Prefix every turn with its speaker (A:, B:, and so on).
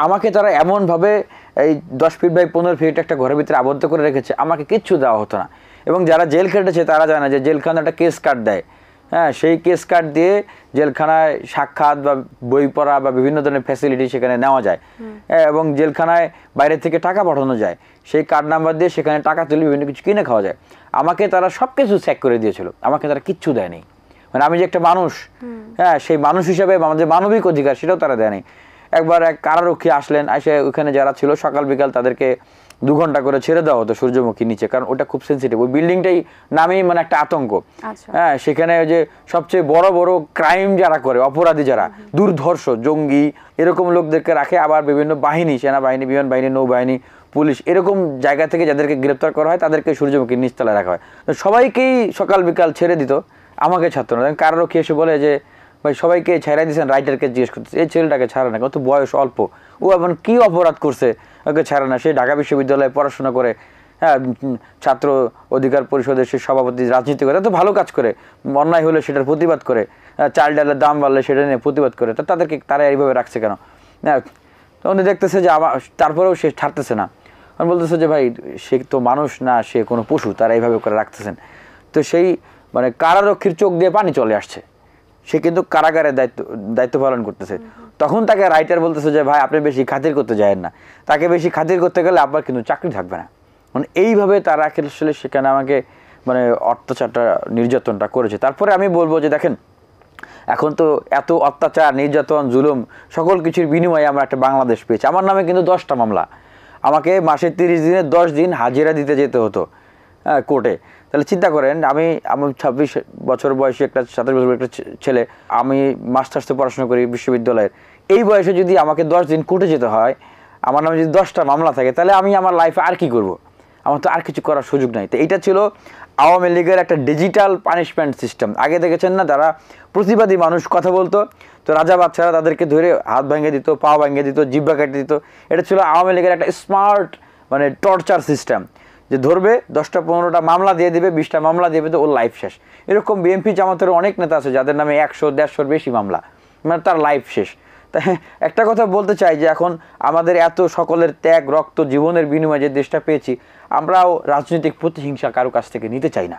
A: আমাকে তারা এমনভাবে এই 10 ফিট বাই 15 ফিট একটা ঘরের ভিতরে আবদ্ধ করে রেখেছে, আমাকে কিচ্ছু দেওয়া হতো না। এবং যারা জেল খেটেছে তারা জানে যে জেলখানা একটা কেস কার্ড দেয়, হ্যাঁ, সেই কেস কার্ড দিয়ে জেলখানায় সাক্ষাৎ বা বই পড়া বা বিভিন্ন ধরনের ফ্যাসিলিটি সেখানে নেওয়া যায়, এবং জেলখানায় বাইরে থেকে টাকা পাঠানো যায়, সেই কার্ড নাম্বার দিয়ে সেখানে টাকা তুলে বিভিন্ন কিছু কিনে খাওয়া যায়। আমাকে তারা সব কিছু চেক করে দিয়েছিল, আমাকে তারা কিচ্ছু দেয়নি। মানে আমি যে একটা মানুষ, হ্যাঁ, সেই মানুষ হিসাবে আমাদের মানবিক অধিকার সেটাও তারা দেয়নি। একবার এক কারারক্ষী আসলেন, এসে ওখানে যারা ছিল সকাল বিকাল তাদেরকে 2 ঘন্টা করে ছেড়ে দেওয়া হতো সূর্যমুখী নিচে, কারণ ওটা খুব সেন্সিটিভ। ওই বিল্ডিংটাই নামেই মানে একটা আতঙ্ক। হ্যাঁ, সেখানে যে সবচেয়ে বড় বড় ক্রাইম যারা করে, অপরাধী যারা, দুর্ধর্ষ, জঙ্গি, এরকম লোকদেরকে রাখে। আবার বিভিন্ন বাহিনী, সেনাবাহিনী, বিমান বাহিনী, নৌবাহিনী, পুলিশ, এরকম জায়গা থেকে যাদেরকে গ্রেপ্তার করা হয় তাদেরকে সূর্যমুখীর নিচতলায় রাখা হয়। তো সবাইকেই সকাল বিকাল ছেড়ে দিত, আমাকে ছাড়তো না। কারারক্ষী এসে বলে যে ভাই সবাইকে ছেড়ে দিয়েছেন, রাইটারকে জিজ্ঞেস করতেছে এই ছেলেটাকে ছাড়ে না, কত বয়স অল্প, ও এমন কি অপরাধ করছে ওকে ছাড়ে না? সে ঢাকা বিশ্ববিদ্যালয়ে পড়াশোনা করে, হ্যাঁ, ছাত্র অধিকার পরিষদের সে সভাপতি, রাজনীতি করে, তো ভালো কাজ করে, অন্যায় হলে সেটার প্রতিবাদ করে, চাল ডালের দাম বাড়লে সেটা নিয়ে প্রতিবাদ করে, তো তাদেরকে তারা এইভাবে রাখছে কেন? হ্যাঁ, তো উনি দেখতেছে যে আমার তারপরেও সে ছাড়তেছে না। আমি বলতেছে যে ভাই সে তো মানুষ না, সে কোনো পশু, তারা এইভাবে করে রাখতেছেন। তো সেই মানে কারারক্ষীর চোখ দিয়ে পানি চলে আসছে, সে কিন্তু কারাগারে দায়িত্ব পালন করতেছে। তখন তাকে রাইটার বলতেছে যে ভাই আপনি বেশি খাতির করতে যায়েন না, তাকে বেশি খাতির করতে গেলে আপনার কিন্তু চাকরি থাকবে না। মানে এইভাবে তারা আসলে সেখানে আমাকে মানে অত্যাচারটা, নির্যাতনটা করেছে। তারপরে আমি বলবো যে দেখেন, এখন তো এত অত্যাচার, নির্যাতন, জুলুম, সকল কিছুর বিনিময়ে আমরা একটা বাংলাদেশ পেয়েছি। আমার নামে কিন্তু 10টা মামলা, আমাকে মাসে 30 দিনে 10 দিন হাজিরা দিতে যেতে হতো কোর্টে। তাহলে চিন্তা করেন, আমি 26 বছর বয়সী একটা 27 বছর একটা ছেলে, আমি মাস্টার্সে পড়াশোনা করি বিশ্ববিদ্যালয়ের, এই বয়সে যদি আমাকে 10 দিন কোর্টে যেতে হয়, আমার নামে যদি 10টা মামলা থাকে, তাহলে আমি আমার লাইফে আর কি করব? আমার তো আর কিছু করার সুযোগ নাই। তো এইটা ছিল আওয়ামী লীগের একটা ডিজিটাল পানিশমেন্ট সিস্টেম। আগে দেখেছেন না, যারা প্রতিবাদী মানুষ কথা বলতো, তো রাজা বাচ্চারা তাদেরকে ধরে হাত ভেঙে দিত, পা ভেঙে দিত, জিহ্বা কেটে দিত। এটা ছিল আওয়ামী লীগের একটা স্মার্ট মানে টর্চার সিস্টেম, যে ধরবে 10টা 15টা মামলা দিয়ে দেবে, 20টা মামলা দিয়ে দেবে, ওর লাইফ শেষ। এরকম বিএনপি জামাতের অনেক নেতা আছে যাদের নামে 100-150-র বেশি মামলা, মানে তার লাইফ শেষ। তাই একটা কথা বলতে চাই যে এখন আমাদের এত সকলের ত্যাগ, রক্ত, জীবনের বিনিময়ে যে দেশটা পেয়েছি, আমরাও রাজনৈতিক প্রতিহিংসা কারো কাছ থেকে নিতে চাই না।